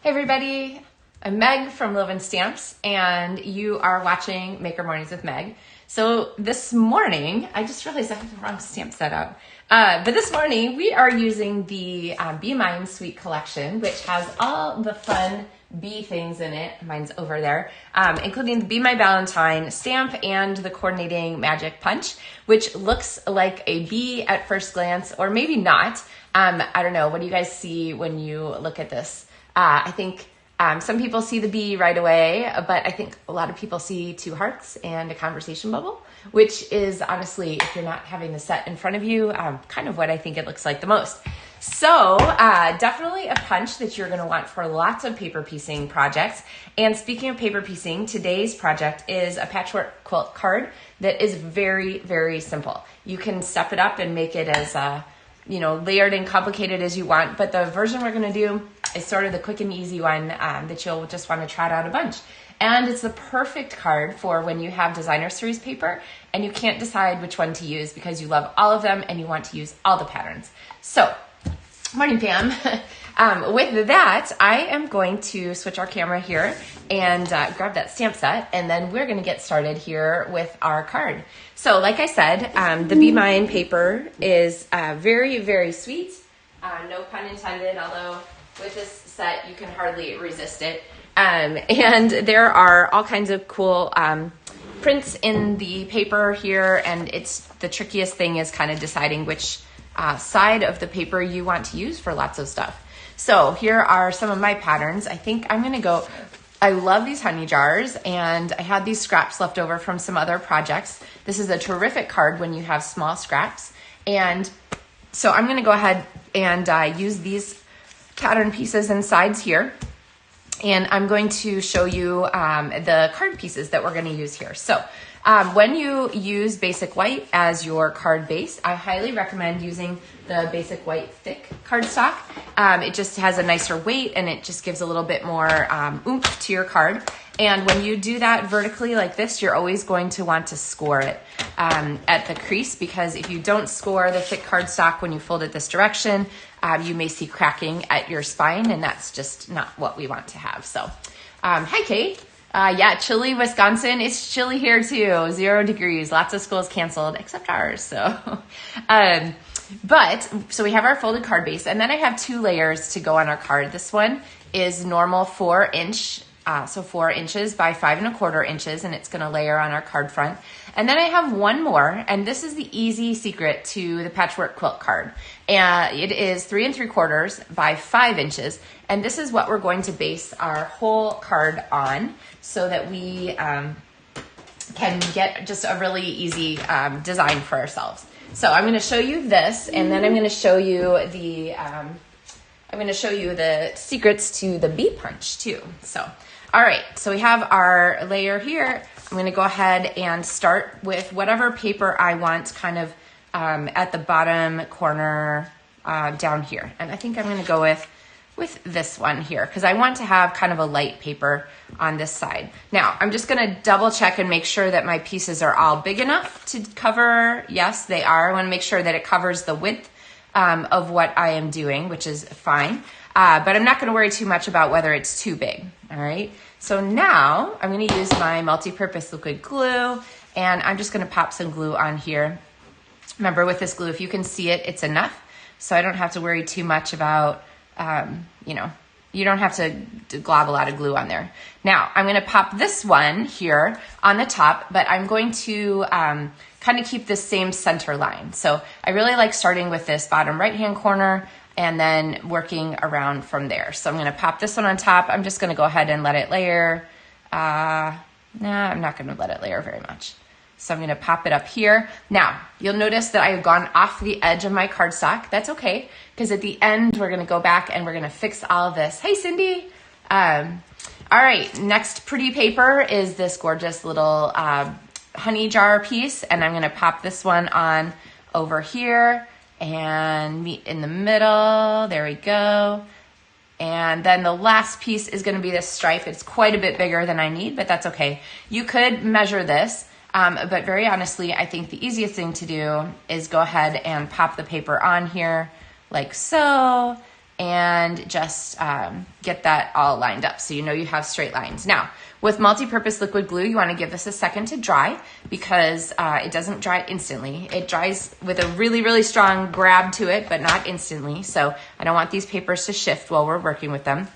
Hey everybody, I'm Meg from LovenStamps, and you are watching Maker Mornings with Meg. So this morning, I just realized I have the wrong stamp set out. But this morning, we are using the Bee My Sweet collection, which has all the fun bee things in it. Mine's over there, including the Bee My Valentine stamp and the coordinating magic punch, which looks like a bee at first glance, or maybe not. I don't know. What do you guys see when you look at this? I think some people see the bee right away, but I think a lot of people see two hearts and a conversation bubble, which is honestly, if you're not having the set in front of you, kind of what I think it looks like the most. So definitely a punch that you're going to want for lots of paper piecing projects. And speaking of paper piecing, today's project is a patchwork quilt card that is very, very simple. You can step it up and make it as layered and complicated as you want, but the version we're going to do is sort of the quick and easy one that you'll just want to trot out a bunch. And it's the perfect card for when you have designer series paper and you can't decide which one to use because you love all of them and you want to use all the patterns. So, morning Pam. With that, I am going to switch our camera here and grab that stamp set, and then we're going to get started here with our card. So like I said, the Bee Mine paper is very, very sweet. No pun intended, although with this set you can hardly resist it. And there are all kinds of cool prints in the paper here, and the trickiest thing is kind of deciding which side of the paper you want to use for lots of stuff. So here are some of my patterns. I think I'm gonna go, I love these honey jars, and I had these scraps left over from some other projects. This is a terrific card when you have small scraps. And so I'm gonna go ahead and use these pattern pieces and sides here. And I'm going to show you the card pieces that we're gonna use here. So when you use basic white as your card base, I highly recommend using the basic white thick cardstock. It just has a nicer weight and it just gives a little bit more oomph to your card. And when you do that vertically like this, you're always going to want to score it at the crease, because if you don't score the thick cardstock when you fold it this direction, you may see cracking at your spine, and that's just not what we want to have. So, hi Kate. Yeah, chilly Wisconsin. It's chilly here too. 0 degrees. Lots of schools canceled except ours. So, so we have our folded card base, and then I have 2 layers to go on our card. This one is normal 4-inch, so 4 inches by 5 1/4 inches, and it's going to layer on our card front. And then I have one more, and this is the easy secret to the patchwork quilt card. And it is 3 3/4 by 5 inches, and this is what we're going to base our whole card on, so that we can get just a really easy design for ourselves. So I'm going to show you this, and then I'm going to show you the secrets to the bee punch too. So, all right, so we have our layer here. I'm going to go ahead and start with whatever paper I want, kind of at the bottom corner down here. And I think I'm going to go with this one here, because I want to have kind of a light paper on this side. Now, I'm just going to double check and make sure that my pieces are all big enough to cover. Yes, they are. I want to make sure that it covers the width of what I am doing, which is fine. But I'm not going to worry too much about whether it's too big. All right. So now I'm going to use my multi-purpose liquid glue, and I'm just going to pop some glue on here. Remember, with this glue, if you can see it, it's enough. So I don't have to worry too much about, you don't have to glob a lot of glue on there. Now, I'm going to pop this one here on the top, but I'm going to kind of keep this same center line. So I really like starting with this bottom right-hand corner and then working around from there. So I'm going to pop this one on top. I'm just going to go ahead and let it layer. I'm not going to let it layer very much. So I'm going to pop it up here. Now, you'll notice that I have gone off the edge of my cardstock. That's okay, because at the end, we're going to go back and we're going to fix all of this. Hey, Cindy. All right, next pretty paper is this gorgeous little honey jar piece, and I'm going to pop this one on over here and meet in the middle. There we go. And then the last piece is going to be this stripe. It's quite a bit bigger than I need, but that's okay. You could measure this. But very honestly, I think the easiest thing to do is go ahead and pop the paper on here like so, and just get that all lined up so you know you have straight lines. Now, with multi-purpose liquid glue, you want to give this a second to dry because it doesn't dry instantly. It dries with a really, really strong grab to it, but not instantly. So I don't want these papers to shift while we're working with them.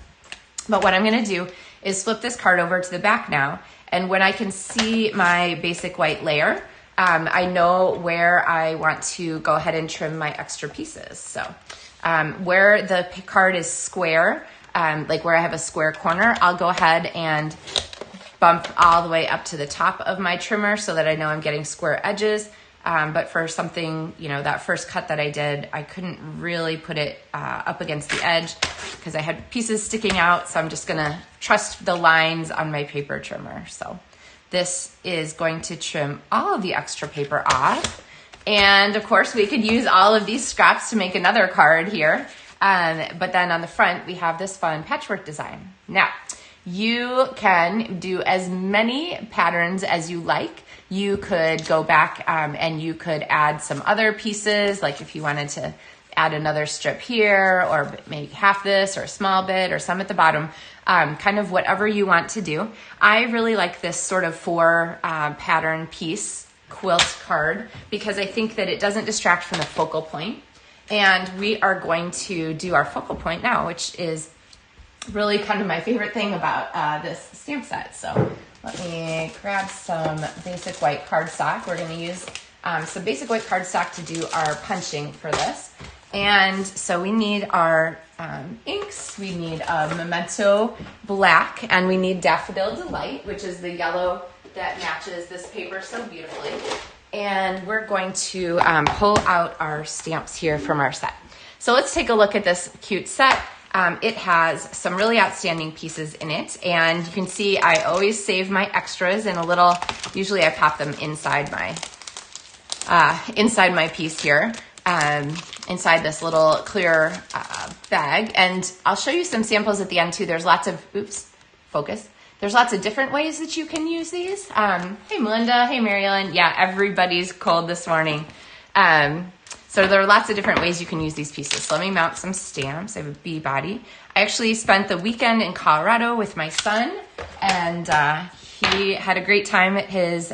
But what I'm going to do is flip this card over to the back now. And when I can see my basic white layer, I know where I want to go ahead and trim my extra pieces. So where the card is square, like where I have a square corner, I'll go ahead and bump all the way up to the top of my trimmer so that I know I'm getting square edges. But for something, you know, that first cut that I did, I couldn't really put it up against the edge because I had pieces sticking out. So I'm just gonna trust the lines on my paper trimmer. So this is going to trim all of the extra paper off. And of course we could use all of these scraps to make another card here. But then on the front, we have this fun patchwork design. Now, you can do as many patterns as you like. You could go back and you could add some other pieces, like if you wanted to add another strip here, or maybe half this or a small bit or some at the bottom, kind of whatever you want to do. I really like this sort of 4 pattern piece quilt card because I think that it doesn't distract from the focal point. And we are going to do our focal point now, which is really kind of my favorite thing about this stamp set. So let me grab some basic white cardstock. We're going to use some basic white cardstock to do our punching for this. And so we need our inks, we need a Memento Black, and we need Daffodil Delight, which is the yellow that matches this paper so beautifully. And we're going to pull out our stamps here from our set. So let's take a look at this cute set. It has some really outstanding pieces in it, and you can see I always save my extras in a little, usually I pop them inside my piece here, inside this little clear bag. And I'll show you some samples at the end too. There's lots of, there's lots of different ways that you can use these. Hey Melinda, hey Marilyn. Yeah, everybody's cold this morning. So there are lots of different ways you can use these pieces. So let me mount some stamps. I have a bee body. I actually spent the weekend in Colorado with my son, and he had a great time at his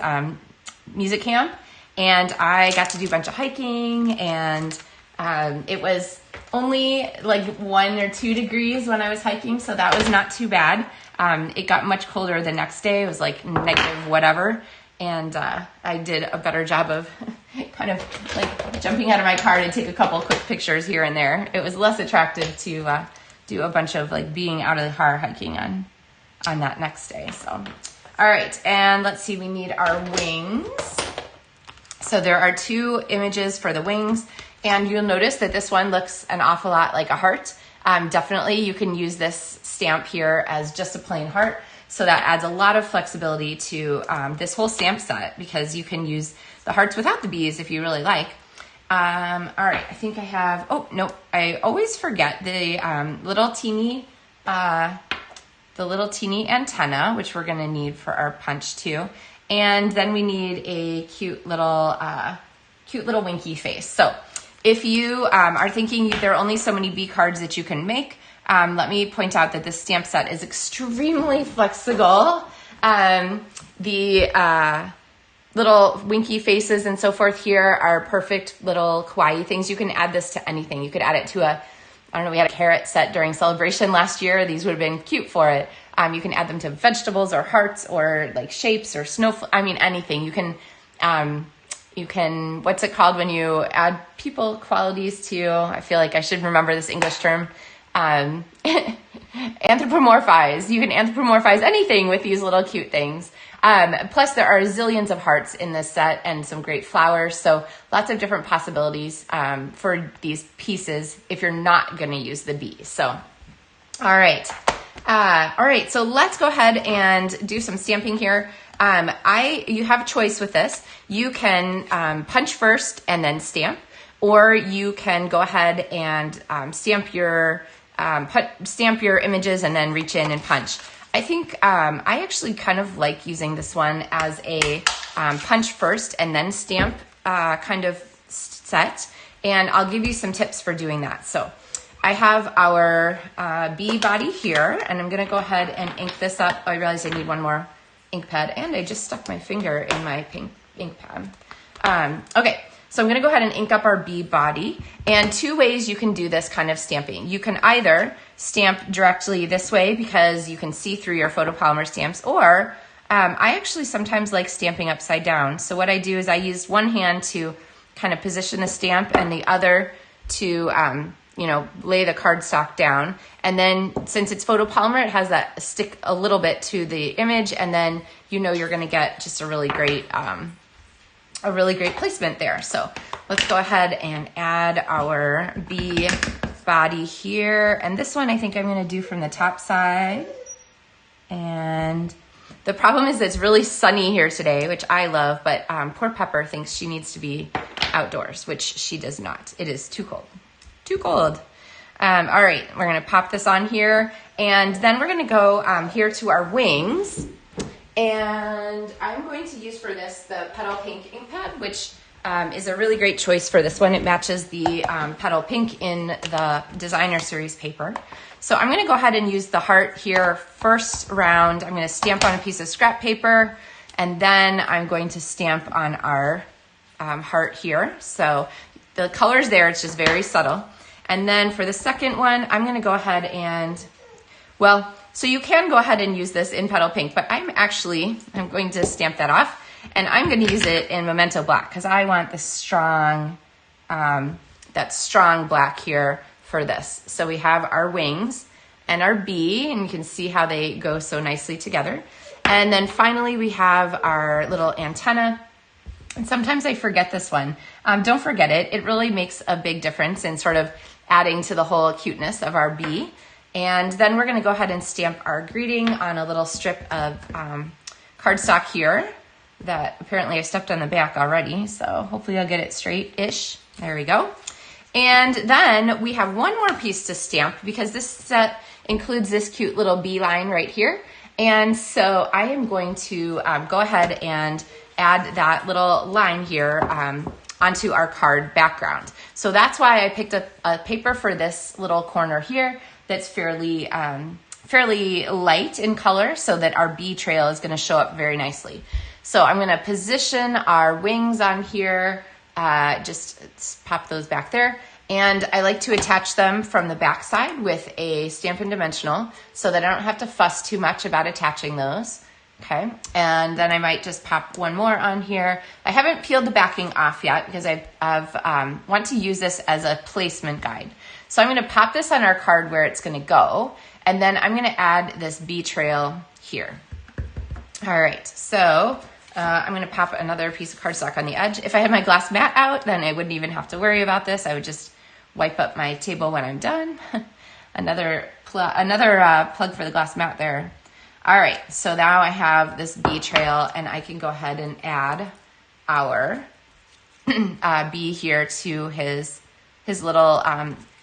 music camp, and I got to do a bunch of hiking, and it was only like 1 or 2 degrees when I was hiking, so that was not too bad. It got much colder the next day. It was like negative whatever. And I did a better job of kind of like jumping out of my car to take a couple quick pictures here and there. It was less attractive to do a bunch of like being out of the car hiking on that next day. So, all right, and let's see, we need our wings. So there are 2 images for the wings, and you'll notice that this one looks an awful lot like a heart. Definitely you can use this stamp here as just a plain heart. So that adds a lot of flexibility to this whole stamp set because you can use the hearts without the bees if you really like. All right, I think I have, oh, no, I always forget the little teeny antenna, which we're gonna need for our punch too. And then we need a cute little winky face. So if you are thinking there are only so many bee cards that you can make, let me point out that this stamp set is extremely flexible. The little winky faces and so forth here are perfect little kawaii things. You can add this to anything. You could add it to I don't know, we had a carrot set during Celebration last year. These would have been cute for it. You can add them to vegetables or hearts or like shapes or anything. You can, what's it called when you add people qualities to, I feel like I should remember this English term. Anthropomorphize. You can anthropomorphize anything with these little cute things. Plus there are zillions of hearts in this set and some great flowers. So lots of different possibilities for these pieces if you're not going to use the bee. So, all right. So let's go ahead and do some stamping here. You have a choice with this. You can punch first and then stamp, or you can go ahead and stamp your images and then reach in and punch. I think I actually kind of like using this one as a punch first and then stamp kind of set, and I'll give you some tips for doing that. So I have our bee body here, and I'm gonna go ahead and ink this up. Oh, I realized I need one more ink pad, and I just stuck my finger in my pink ink pad. Okay, so I'm gonna go ahead and ink up our bee body, and two ways you can do this kind of stamping. You can either stamp directly this way because you can see through your photopolymer stamps, or I actually sometimes like stamping upside down. So what I do is I use one hand to kind of position the stamp and the other to lay the cardstock down. And then since it's photopolymer, it has that stick a little bit to the image, and then you're gonna get just a really great placement there. So let's go ahead and add our bee body here. And this one I think I'm gonna do from the top side. And the problem is that it's really sunny here today, which I love, but poor Pepper thinks she needs to be outdoors, which she does not. It is too cold. Too cold. All right, we're gonna pop this on here, and then we're gonna go here to our wings, and I'm going to use for this the Petal Pink ink pad, which is a really great choice for this one. It matches the Petal Pink in the Designer Series paper. So I'm gonna go ahead and use the heart here first round. I'm gonna stamp on a piece of scrap paper, and then I'm going to stamp on our heart here. So the color's there, it's just very subtle. And then for the second one, I'm gonna go ahead and, so you can go ahead and use this in Petal Pink, but I'm going to stamp that off, and I'm gonna use it in Memento Black because I want the strong, that strong black here for this. So we have our wings and our bee, and you can see how they go so nicely together. And then finally we have our little antenna. And sometimes I forget this one. Don't forget it. It really makes a big difference in sort of adding to the whole cuteness of our bee. And then we're gonna go ahead and stamp our greeting on a little strip of cardstock here that apparently I stepped on the back already. So hopefully I'll get it straight-ish. There we go. And then we have one more piece to stamp because this set includes this cute little bee line right here. And so I am going to go ahead and add that little line here onto our card background. So that's why I picked up a paper for this little corner here that's fairly light in color so that our bee trail is gonna show up very nicely. So I'm gonna position our wings on here, just pop those back there. And I like to attach them from the back side with a Stampin' Dimensional so that I don't have to fuss too much about attaching those. Okay, and then I might just pop one more on here. I haven't peeled the backing off yet because I want to use this as a placement guide. So I'm gonna pop this on our card where it's gonna go, and then I'm gonna add this bee trail here. All right, so I'm gonna pop another piece of cardstock on the edge. If I had my glass mat out, then I wouldn't even have to worry about this. I would just wipe up my table when I'm done. another plug for the glass mat there. All right, so now I have this bee trail, and I can go ahead and add our bee here to his little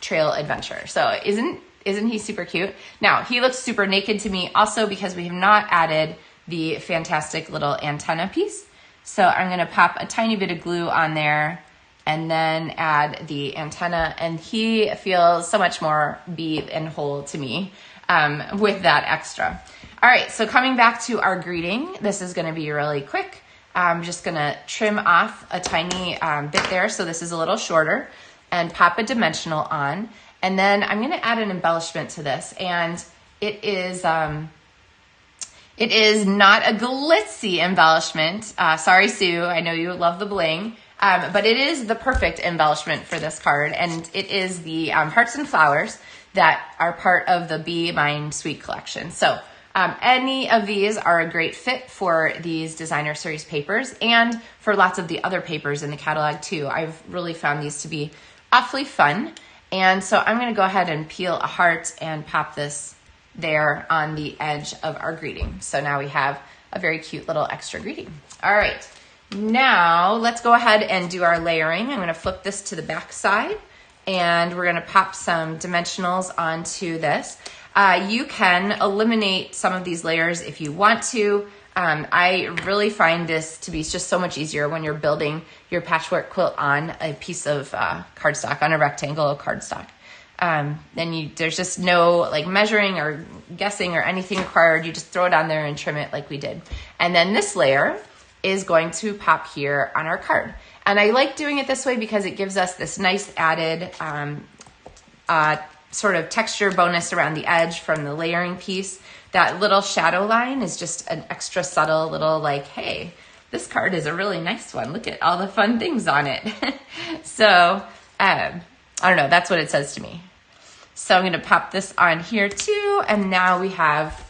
trail adventure. So isn't he super cute? Now, he looks super naked to me also because we have not added the fantastic little antenna piece. So I'm gonna pop a tiny bit of glue on there and then add the antenna, and he feels so much more bee and whole to me with that extra. All right, so coming back to our greeting, this is gonna be really quick. I'm just gonna trim off a tiny bit there, so this is a little shorter, and pop a dimensional on. And then I'm gonna add an embellishment to this, and it is not a glitzy embellishment. Sorry, Sue, I know you love the bling, but it is the perfect embellishment for this card, and it is the hearts and flowers that are part of the Bee My Sweet collection. So any of these are a great fit for these Designer Series papers and for lots of the other papers in the catalog too. I've really found these to be awfully fun. And so I'm gonna go ahead and peel a heart and pop this there on the edge of our greeting. So now we have a very cute little extra greeting. All right, now let's go ahead and do our layering. I'm gonna flip this to the back side, and we're gonna pop some dimensionals onto this. You can eliminate some of these layers if you want to. I really find this to be just so much easier when you're building your patchwork quilt on a piece of cardstock, on a rectangle of cardstock. Then there's just no like measuring or guessing or anything required. You just throw it on there and trim it like we did. And then this layer is going to pop here on our card. And I like doing it this way because it gives us this nice added sort of texture bonus around the edge from the layering piece. That little shadow line is just an extra subtle little like, hey, this card is a really nice one. Look at all the fun things on it. So, I don't know, that's what it says to me. So I'm gonna pop this on here too. And now we have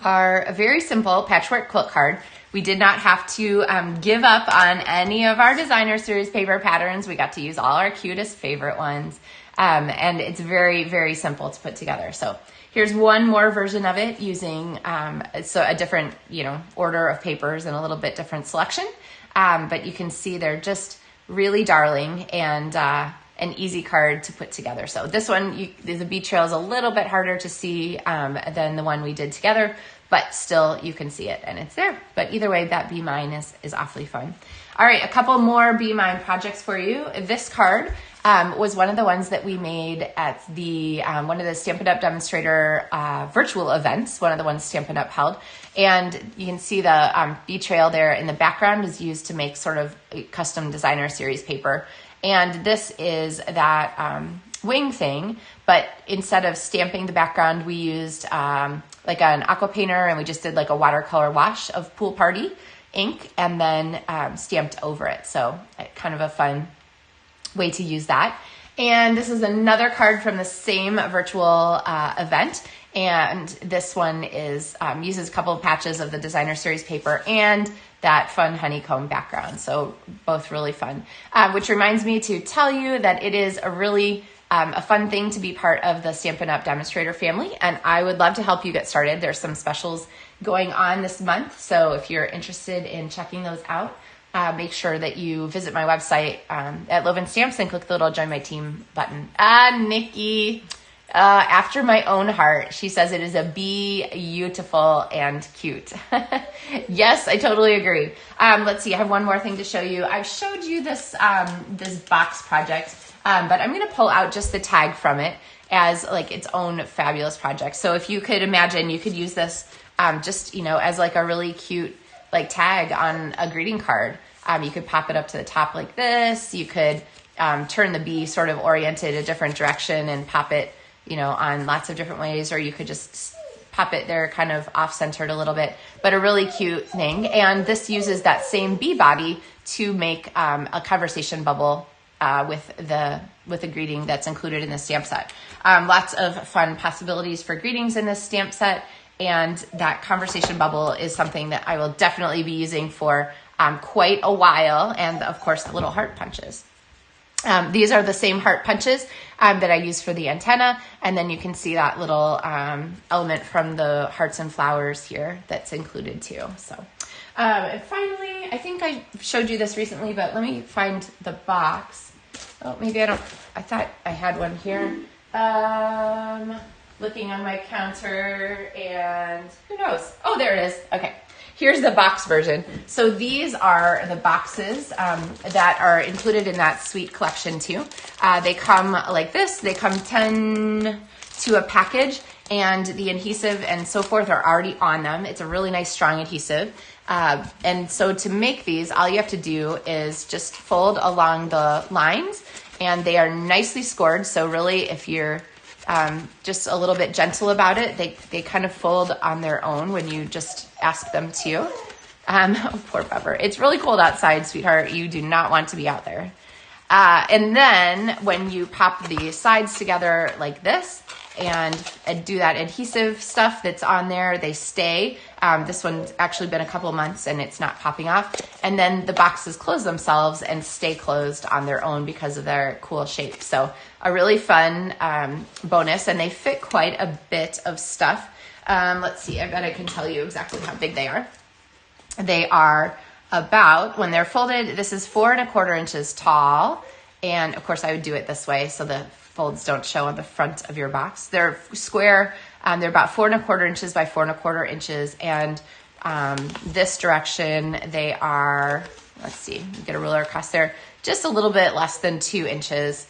our very simple patchwork quilt card. We did not have to give up on any of our designer series paper patterns. We got to use all our cutest favorite ones. And it's very, very simple to put together. So here's one more version of it using so a different, order of papers and a little bit different selection. But you can see they're just really darling and an easy card to put together. So this one, the bee trail is a little bit harder to see than the one we did together, but still you can see it and it's there. But either way, that Be Mine is awfully fun. All right, a couple more Be Mine projects for you. This card was one of the ones that we made at the one of the Stampin' Up! Demonstrator virtual events, one of the ones Stampin' Up! Held. And you can see the bee trail there in the background is used to make sort of a custom designer series paper. And this is that wing thing, but instead of stamping the background, we used like an aqua painter and we just did like a watercolor wash of Pool Party ink and then stamped over it. So kind of a fun way to use that. And this is another card from the same virtual event. And this one is uses a couple of patches of the designer series paper and that fun honeycomb background. So both really fun, which reminds me to tell you that it is a really a fun thing to be part of the Stampin' Up! Demonstrator family. And I would love to help you get started. There's some specials going on this month. So if you're interested in checking those out, make sure that you visit my website at LovenStamps and click the little Join My Team button. Nikki, after my own heart, she says it is a beautiful and cute. Yes, I totally agree. Let's see, I have one more thing to show you. I've showed you this, this box project, but I'm going to pull out just the tag from it as like its own fabulous project. So if you could imagine, you could use this just, as like a really cute like tag on a greeting card. You could pop it up to the top like this. You could turn the bee sort of oriented a different direction and pop it, on lots of different ways, or you could just pop it there kind of off-centered a little bit, but a really cute thing. And this uses that same bee body to make a conversation bubble with the greeting that's included in the stamp set. Lots of fun possibilities for greetings in this stamp set. And that conversation bubble is something that I will definitely be using for quite a while. And of course, the little heart punches. These are the same heart punches that I use for the antenna. And then you can see that little element from the hearts and flowers here that's included too. So and finally, I think I showed you this recently, but let me find the box. Oh, maybe I thought I had one here. Looking on my counter and who knows? Oh, there it is. Okay. Here's the box version. So these are the boxes that are included in that sweet collection too. They come like this. They come 10 to a package and the adhesive and so forth are already on them. It's a really nice strong adhesive. And so to make these, all you have to do is just fold along the lines and they are nicely scored. So really if you're just a little bit gentle about it, they kind of fold on their own when you just ask them to. Oh, poor Pepper. It's really cold outside, sweetheart. You do not want to be out there. And then when you pop the sides together like this and do that adhesive stuff that's on there, they stay. This one's actually been a couple months and it's not popping off. And then the boxes close themselves and stay closed on their own because of their cool shape. So a really fun bonus, and they fit quite a bit of stuff. Let's see, I bet I can tell you exactly how big they are. They are about, when they're folded, this is 4 1/4 inches tall. And of course I would do it this way so the folds don't show on the front of your box. They're square. They're about 4 1/4 inches by 4 1/4 inches. And this direction, they are, let's see, get a ruler across there, just a little bit less than 2 inches.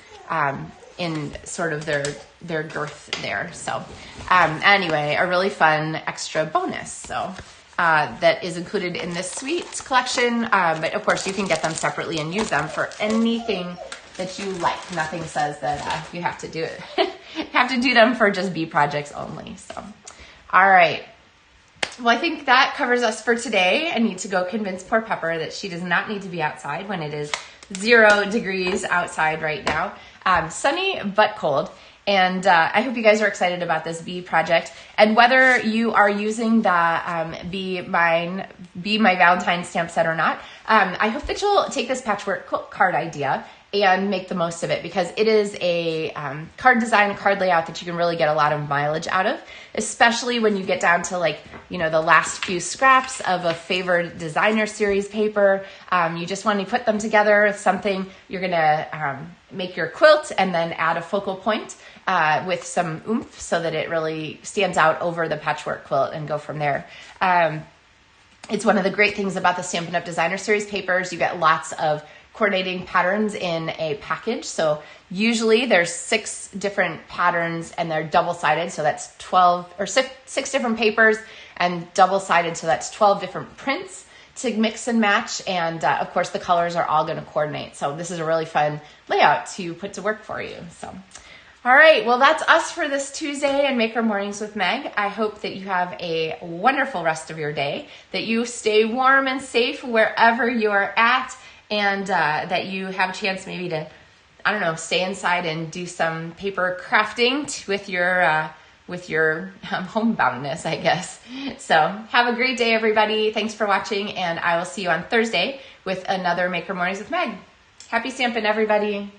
in sort of their girth there. So anyway, a really fun extra bonus. So that is included in this sweet collection. But of course you can get them separately and use them for anything that you like. Nothing says that you have to do it. Have to do them for just bee projects only. So, all right. Well, I think that covers us for today. I need to go convince poor Pepper that she does not need to be outside when it is 0 degrees outside right now. Sunny but cold. And I hope you guys are excited about this bee project. And whether you are using the Bee My Valentine stamp set or not, I hope that you'll take this patchwork quilt card idea and make the most of it, because it is a card design, card layout that you can really get a lot of mileage out of, especially when you get down to like, you know, the last few scraps of a favored designer series paper. You just want to put them together with something. You're going to make your quilt and then add a focal point with some oomph so that it really stands out over the patchwork quilt and go from there. It's one of the great things about the Stampin' Up! Designer Series papers. You get lots of coordinating patterns in a package. So usually there's 6 different patterns and they're double-sided. So that's 12 or 6 different papers, and double-sided. So that's 12 different prints to mix and match. And of course the colors are all going to coordinate. So this is a really fun layout to put to work for you. So, all right. Well, that's us for this Tuesday and Maker Mornings with Meg. I hope that you have a wonderful rest of your day, that you stay warm and safe wherever you are at, and that you have a chance maybe to, I don't know, stay inside and do some paper crafting with your homeboundness, I guess. So have a great day, everybody. Thanks for watching, and I will see you on Thursday with another Maker Mornings with Meg. Happy stamping, everybody.